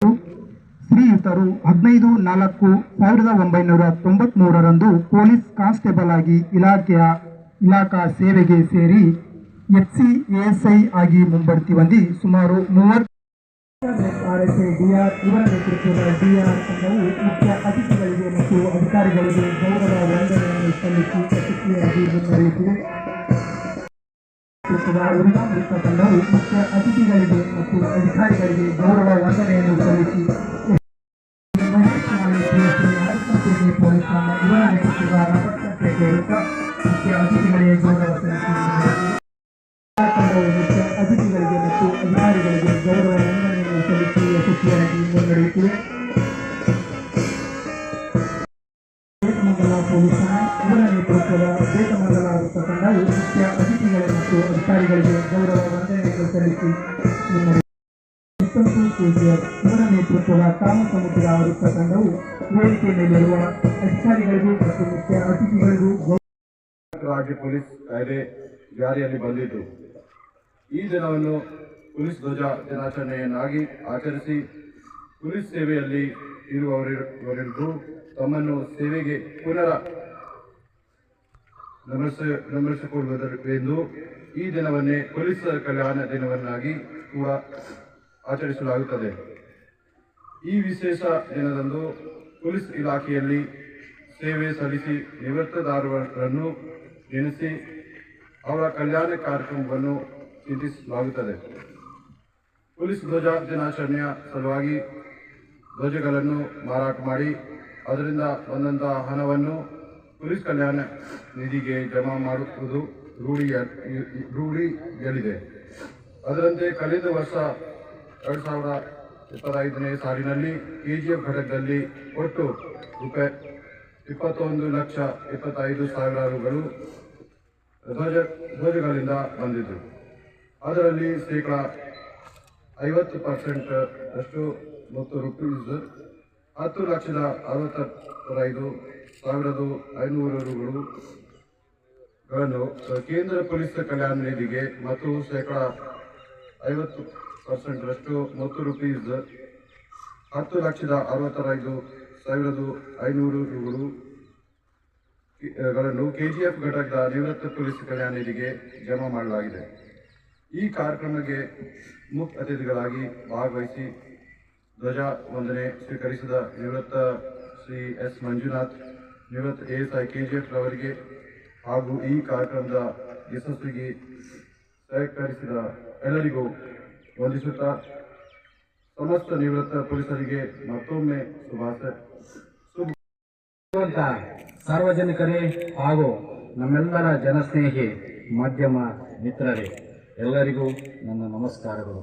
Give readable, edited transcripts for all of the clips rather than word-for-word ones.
ಶ್ರೀಯುತರು 15/4/1993 police constable ಆಗಿ ಇಲಾಖಾ ಸೇವೆಗೆ ಸೇರಿ HCASI ಆಗಿ ಮುಂಬಡ್ತಿ ಹೊಂದಿ ಸುಮಾರು 30 RSI DR ಇವರ ನೇತೃತ್ವದ DR ತಂಡವು ಮುಖ್ಯ ಅತಿಥಿಗಳಿಗೆ ಮತ್ತು ಅಧಿಕಾರಿಗಳಿಗೆ ಗೌರವ ವಂದನೆಯನ್ನು ಸಲ್ಲಿಸಿ ಯಶಸ್ವಿಯಾಗಿ ಮುನ್ನಡೆಯುತ್ತಿದೆ. ಉರಿಗಾಮೃತ ತಂಡವು ಮುಖ್ಯ ಅತಿಥಿಗಳಿಗೆ ಮತ್ತು ಅಧಿಕಾರಿಗಳಿಗೆ ಗೌರವ ವಂದನೆಯನ್ನು ಸಲ್ಲಿಸಿ ಪೊಲೀಸ್ ತಂಡ ಇವರ ನೇತೃತ್ವದ ಮುಖ್ಯ ಅತಿಥಿಗಳಿಗೆ ಗೌರವ ಸಲ್ಲಿಸಿ ತಂಡವು ಮುಖ್ಯ ಅತಿಥಿಗಳಿಗೆ ಮತ್ತು ಅಧಿಕಾರಿಗಳಿಗೆ ಗೌರವ ವಂದನೆಯನ್ನು ಸಲ್ಲಿಸಿ ಯಶಸ್ವಿಯಾಗಿ ಮುನ್ನಡೆಯುತ್ತಿದೆ. ಬೇತಮಂಗಲ ಪೊಲೀಸ್ ಇವರ ನೇತೃತ್ವದ ಬೇತಮಂಗಲ ವೃತ್ತ ತಂಡವು ಮುಖ್ಯ ಅತಿಥಿಗಳು ಮತ್ತು ಅಧಿಕಾರಿಗಳಿಗೆ ಗೌರವ ವಂದನೆಯನ್ನು ಸಲ್ಲಿಸಿ ಮುನ್ನಡೆಯುತ್ತಿದೆ. ಇವರ ನೇತೃತ್ವದ ಕಾಮಸಮುದ್ರ ವೃತ್ತ ತಂಡವು ವೇದಿಕೆ ಮೇಲಿರುವ ಅಧಿಕಾರಿಗಳಿಗೂ ಮತ್ತು ಮುಖ್ಯ ಅತಿಥಿಗಳಿಗೂ ರಾಜ್ಯ ಪೊಲೀಸ್ ಕಾಯ್ದೆ ಜಾರಿಯಲ್ಲಿ ಬಂದಿದ್ದು ಈ ದಿನವನ್ನು ಪೊಲೀಸ್ ಧ್ವಜ ದಿನಾಚರಣೆಯನ್ನಾಗಿ ಆಚರಿಸಿ ಪೊಲೀಸ್ ಸೇವೆಯಲ್ಲಿ ಇರುವವರೆಲ್ಲರೂ ತಮ್ಮನ್ನು ಸೇವೆಗೆ ನಮರಿಸಿಕೊಳ್ಳುವುದೆಂದು ಈ ದಿನವನ್ನೇ ಪೊಲೀಸ್ ಕಲ್ಯಾಣ ದಿನವನ್ನಾಗಿ ಕೂಡ ಆಚರಿಸಲಾಗುತ್ತದೆ. ಈ ವಿಶೇಷ ದಿನದಂದು ಪೊಲೀಸ್ ಇಲಾಖೆಯಲ್ಲಿ ಸೇವೆ ಸಲ್ಲಿಸಿ ನಿವೃತ್ತರಾದವರನ್ನು ನೆನೆಸಿ ಅವರ ಕಲ್ಯಾಣ ಕಾರ್ಯಕ್ರಮವನ್ನು ಚಿಂತಿಸಲಾಗುತ್ತದೆ. ಪೊಲೀಸ್ ಧ್ವಜ ದಿನಾಚರಣೆಯ ಸಲುವಾಗಿ ಧ್ವಜಗಳನ್ನು ಮಾರಾಟ ಮಾಡಿ ಅದರಿಂದ ಬಂದಂತಹ ಹಣವನ್ನು ಪೊಲೀಸ್ ಕಲ್ಯಾಣ ನಿಧಿಗೆ ಜಮಾ ಮಾಡುವುದು ರೂಢಿಯಲ್ಲಿದೆ. ಅದರಂತೆ ಕಳೆದ ವರ್ಷ 2025ನೇ ಸಾಲಿನಲ್ಲಿ KGF ಘಟಕದಲ್ಲಿ ಒಟ್ಟು ರೂಪಾಯಿ 21,25,000 ರುಗಳು ಧ್ವಜಗಳಿಂದ ಬಂದಿದ್ದು ಅದರಲ್ಲಿ ಶೇಕಡಾ 50% ಅಷ್ಟು ಮತ್ತು ರೂಪೀಸ್ 10,65,500 ರುಗಳನ್ನು ಕೇಂದ್ರ ಪೊಲೀಸ್ ಕಲ್ಯಾಣ ನಿಧಿಗೆ ಮತ್ತು ಶೇಕಡಾ 50% ಅಷ್ಟು ಮತ್ತು ರೂಪೀಸ್ 10,65,500 ರುಗಳನ್ನು KGF ಘಟಕದ ನಿವೃತ್ತ ಪೊಲೀಸ್ ಕಲ್ಯಾಣ ನಿಧಿಗೆ ಜಮಾ ಮಾಡಲಾಗಿದೆ. ಈ ಕಾರ್ಯಕ್ರಮಕ್ಕೆ ಮುಖ್ಯ ಅತಿಥಿಗಳಾಗಿ ಭಾಗವಹಿಸಿ ಧ್ವಜ ವಂದನೆ ಸ್ವೀಕರಿಸಿದ ನಿವೃತ್ತ ಶ್ರೀ S. ಮಂಜುನಾಥ್, ನಿವೃತ್ತ ASI KGF ರವರಿಗೆ ಹಾಗೂ ಈ ಕಾರ್ಯಕ್ರಮದ ಯಶಸ್ವಿಗೆ ಸಹಕರಿಸಿದ ಎಲ್ಲರಿಗೂ ವಂದಿಸುತ್ತಾ ಸಮಸ್ತ ನಿವೃತ್ತ ಪೊಲೀಸರಿಗೆ ಮತ್ತೊಮ್ಮೆ ಶುಭಾಶಯ. ಸಾರ್ವಜನಿಕರೇ ಹಾಗೂ ನಮ್ಮೆಲ್ಲರ ಜನಸ್ನೇಹಿ ಮಾಧ್ಯಮ ಮಿತ್ರರೇ, ಎಲ್ಲರಿಗೂ ನನ್ನ ನಮಸ್ಕಾರಗಳು.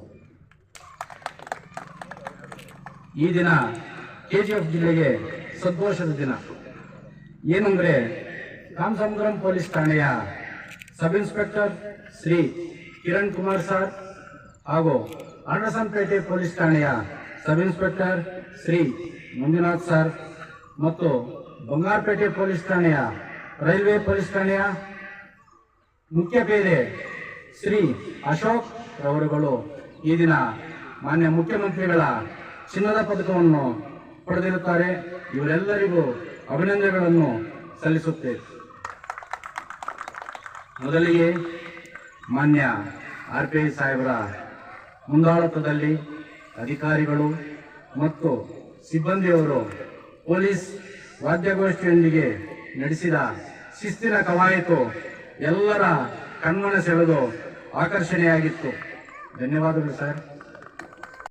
ಈ ದಿನ KGF ಜಿಲ್ಲೆಗೆ ಸಂತೋಷದ ದಿನ. ಏನಂದರೆ ಕಾಮಸಮುದ್ರಂ ಪೊಲೀಸ್ ಠಾಣೆಯ sub inspector Shri Kiran Kumar sir ಹಾಗೂ ಅರಸನಪೇಟೆ ಪೊಲೀಸ್ ಠಾಣೆಯ sub inspector Shri Manjunath sir ಮತ್ತು ಬಂಗಾರಪೇಟೆ ಪೊಲೀಸ್ ಠಾಣೆಯ ರೈಲ್ವೆ ಪೊಲೀಸ್ ಠಾಣೆಯ ಮುಖ್ಯ ಪೇದೆ ಶ್ರೀ ಅಶೋಕ್ ರವರುಗಳು ಈ ದಿನ ಮಾನ್ಯ ಮುಖ್ಯಮಂತ್ರಿಗಳ ಚಿನ್ನದ ಪದಕವನ್ನು ಪಡೆದಿರುತ್ತಾರೆ. ಇವರೆಲ್ಲರಿಗೂ ಅಭಿನಂದನೆಗಳನ್ನು ಸಲ್ಲಿಸುತ್ತೇವೆ. ಮೊದಲಿಗೆ ಮಾನ್ಯ RPI ಸಾಹೇಬರ ಮುಂದಾಳತ್ವದಲ್ಲಿ ಅಧಿಕಾರಿಗಳು ಮತ್ತು ಸಿಬ್ಬಂದಿಯವರು ಪೊಲೀಸ್ ವಾದ್ಯಗೋಷ್ಠಿಯೊಂದಿಗೆ ನಡೆಸಿದ ಶಿಸ್ತಿನ ಕವಾಯತು ಎಲ್ಲರ ಕಣ್ಮನ ಸೆಳೆದು ಆಕರ್ಷಣೆಯಾಗಿತ್ತು. ಧನ್ಯವಾದಗಳು ಸರ್.